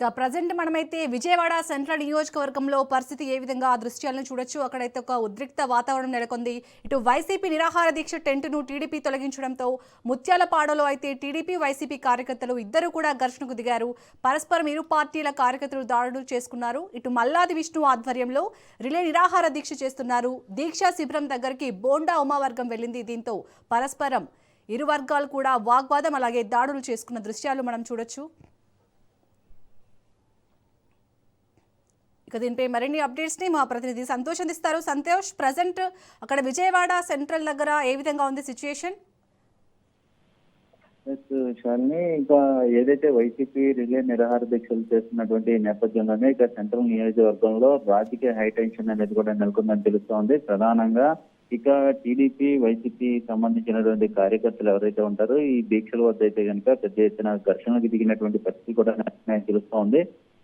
ఇక ప్రజెంట్ మనమైతే విజయవాడ సెంట్రల్ నియోజకవర్గంలో పరిస్థితి ఏ విధంగా ఆ దృశ్యాలను చూడొచ్చు. అక్కడైతే ఒక ఉద్రిక్త వాతావరణం నెలకొంది. ఇటు వైసీపీ నిరాహార దీక్ష టెంటును టీడీపీ తొలగించడంతో ముత్యాలపాడలో అయితే టీడీపీ వైసీపీ కార్యకర్తలు ఇద్దరు కూడా ఘర్షణకు దిగారు. పరస్పరం ఇరు పార్టీల కార్యకర్తలు దాడులు చేసుకున్నారు. ఇటు మల్లాది విష్ణు ఆధ్వర్యంలో రిలే నిరాహార దీక్ష చేస్తున్నారు. దీక్షా శిబిరం దగ్గరికి బోండా ఉమావర్గం వెళ్ళింది. దీంతో పరస్పరం ఇరు వర్గాలు కూడా వాగ్వాదం అలాగే దాడులు చేసుకున్న దృశ్యాలు మనం చూడొచ్చు. ఇక దీనిపై మరిన్ని అప్డేట్స్ ని మా ప్రతినిధి సంతోష్ అందిస్తారు. సంతోష్, ప్రజెంట్ అక్కడ విజయవాడ సెంట్రల్ దగ్గర ఏ విధంగా ఉంది సిచ్యుయేషన్? ఇంకా ఏదైతే వైసీపీ రిలే నిరాహార దీక్షలు చేస్తున్నటువంటి నేపథ్యంలోనే ఇక సెంట్రల్ నియోజకవర్గంలో రాజకీయ హైటెన్షన్ అనేది కూడా నెలకొందని తెలుస్తోంది. ప్రధానంగా ఇక టీడీపీ వైసీపీ సంబంధించినటువంటి కార్యకర్తలు ఎవరైతే ఉంటారో ఈ దీక్షల వద్ద అయితే కనుక పెద్ద ఎత్తున ఘర్షణకు దిగినటువంటి పరిస్థితి కూడా తెలుస్తోంది.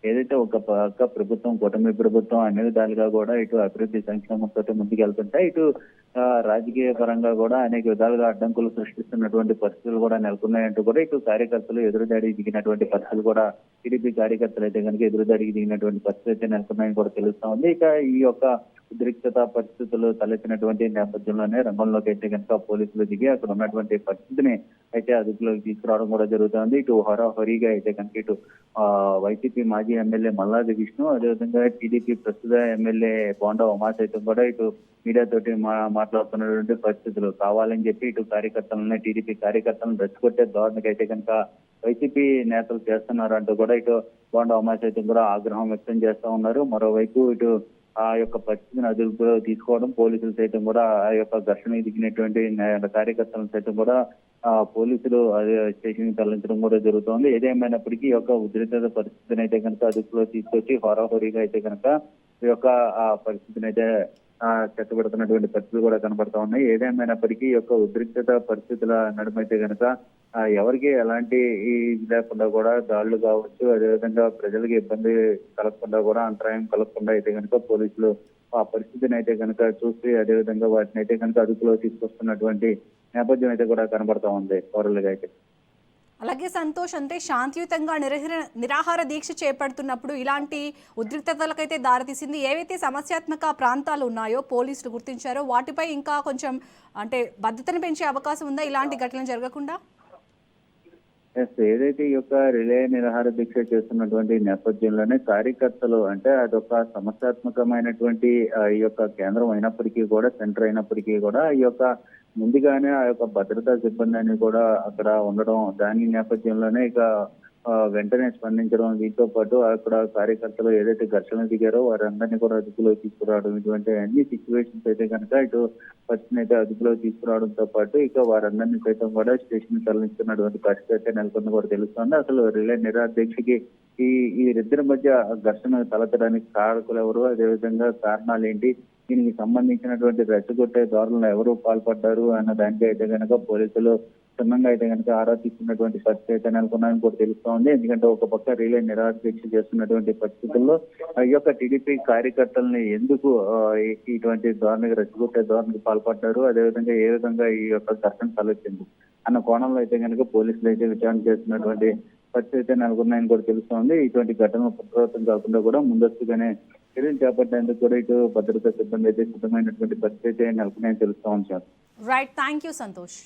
ఏదైతే ఒక పక్క ప్రభుత్వం కూటమి ప్రభుత్వం అన్ని విధాలుగా కూడా ఇటు అభివృద్ధి సంక్షేమంతో ముందుకెళ్తుంటే ఇటు రాజకీయ పరంగా కూడా అనేక విధాలుగా అడ్డంకులు సృష్టిస్తున్నటువంటి పరిస్థితులు కూడా నెలకొన్నాయంటూ కూడా ఇటు కార్యకర్తలు ఎదురుదాడికి దిగినటువంటి పరిస్థితులు కూడా టీడీపీ కార్యకర్తలు అయితే కనుక ఎదురుదాడికి దిగినటువంటి పరిస్థితి అయితే నెలకొన్నాయని కూడా తెలుస్తా ఉంది. ఇక ఈ యొక్క ఉద్రిక్తత పరిస్థితులు తలెత్తినటువంటి నేపథ్యంలోనే రంగంలోకి అయితే కనుక పోలీసులు దిగి అక్కడ ఉన్నటువంటి పరిస్థితిని అయితే అదుపులోకి తీసుకురావడం కూడా జరుగుతుంది. ఇటు హోరాహోరీగా అయితే కనుక ఇటు వైసీపీ మాజీ ఎమ్మెల్యే మల్లాది విష్ణు, అదేవిధంగా టీడీపీ ప్రస్తుత ఎమ్మెల్యే బోండా ఉమా సైతం కూడా ఇటు మీడియా తోటి మాట్లాడుతున్నటువంటి పరిస్థితులు కావాలని చెప్పి ఇటు కార్యకర్తలని టీడీపీ కార్యకర్తలను రెచ్చగొట్టే ధోరణికి అయితే కనుక వైసీపీ నేతలు చేస్తున్నారు అంటూ కూడా ఇటు బోండా ఉమా సైతం కూడా ఆగ్రహం వ్యక్తం చేస్తా ఉన్నారు. మరోవైపు ఇటు ఆ యొక్క పరిస్థితిని అదుపులో తీసుకోవడం, పోలీసులు సైతం కూడా ఆ యొక్క ఘర్షణ దిగినటువంటి కార్యకర్తలను సైతం కూడా పోలీసులు స్టేషన్ కి తరలించడం కూడా జరుగుతోంది. ఏదేమైనప్పటికీ ఈ యొక్క ఉద్రిక్త పరిస్థితిని అయితే కనుక అదుపులో తీసుకొచ్చి హోరాహోరీగా అయితే కనుక ఈ యొక్క పరిస్థితిని అయితే చెత్తబడుతున్నటువంటి పరిస్థితులు కూడా కనబడతా ఉన్నాయి. ఏదేమైనప్పటికీ ఈ యొక్క ఉద్రిక్తత పరిస్థితుల నడుమైతే కనుక ఎవరికి ఎలాంటి లేకుండా కూడా దాడులు కావచ్చు, అదేవిధంగా ప్రజలకు ఇబ్బంది కలగకుండా కూడా అంతరాయం కలగకుండా అయితే కనుక పోలీసులు ఆ పరిస్థితిని అయితే కనుక చూసి అదేవిధంగా వాటిని అయితే కనుక అదుపులో తీసుకొస్తున్నటువంటి నేపథ్యం అయితే కూడా కనబడతా ఉంది పౌరులుగా అయితే. అలాగే సంతోష్, అంటే శాంతియుతంగా నిరాహార దీక్ష చేపడుతున్నప్పుడు ఇలాంటి ఉద్రిక్తతలకైతే దారితీసింది. ఏవైతే సమస్యాత్మక ప్రాంతాలు ఉన్నాయో పోలీసులు గుర్తించారో వాటిపై ఇంకా కొంచెం అంటే భద్రతను పెంచే అవకాశం ఉందా ఇలాంటి ఘటనలు జరగకుండా? ఏదైతే ఈ యొక్క రిలే నిరాహార దీక్ష చేస్తున్నటువంటి నేపథ్యంలోనే కార్యకర్తలు అంటే అదొక సమస్యాత్మకమైనటువంటి ఈ యొక్క కేంద్రం అయినప్పటికీ కూడా, సెంటర్ అయినప్పటికీ కూడా ఈ యొక్క ముందుగానే ఆ యొక్క భద్రతా సిబ్బందిని కూడా అక్కడ ఉండడం, దాని నేపథ్యంలోనే ఇక వెంటనే స్పందించడం, దీంతో పాటు అక్కడ కార్యకర్తలు ఏదైతే ఘర్షణ దిగారో వారందరినీ కూడా అదుపులో తీసుకురావడం, ఇటువంటి అన్ని సిచ్యువేషన్స్ అయితే కనుక ఇటు పరిస్థితిని అయితే అదుపులో తీసుకురావడంతో పాటు ఇక వారందరినీ సైతం కూడా స్టేషన్ తరలిస్తున్నటువంటి పరిస్థితి అయితే నెలకొంది కూడా తెలుస్తోంది. అసలు రిలే నిరాహార దీక్షకి వీరిద్దరి మధ్య ఘర్షణ తలెత్తడానికి కారకులు ఎవరు, అదేవిధంగా కారణాలు ఏంటి, దీనికి సంబంధించినటువంటి రెచ్చగొట్టే దారులను ఎవరు పాల్పడ్డారు అన్న దానికి అయితే కనుక పోలీసులు క్షుణ్ణంగా అయితే కనుక ఆరా తీసుకున్నటువంటి పరిస్థితి అయితే నెలకొన్నాయని కూడా తెలుస్తోంది. ఎందుకంటే ఒక పక్క రిలే నిరాహార దీక్ష చేస్తున్నటువంటి పరిస్థితుల్లో ఈ యొక్క టీడీపీ కార్యకర్తలని ఎందుకు ఇటువంటి ధోరణికి రెచ్చగొట్టే ధోరణికి పాల్పడ్డారు, అదేవిధంగా ఏ విధంగా ఈ యొక్క ఘర్షణ తలెత్తింది అన్న కోణంలో అయితే కనుక పోలీసులు అయితే విచారణ చేస్తున్నటువంటి పరిస్థితి అయితే నెలకొన్నాయని కూడా తెలుస్తోంది. ఇటువంటి ఘటనలు పునరావృతం కాకుండా కూడా ముందస్తుగానే చర్యలు చేపట్టేందుకు కూడా ఇటు భద్రతా సిబ్బంది అయితే సిద్ధమైనటువంటి పరిస్థితి అయితే నెలకొన్నాయని తెలుస్తా ఉంది. Right, thank you Santosh.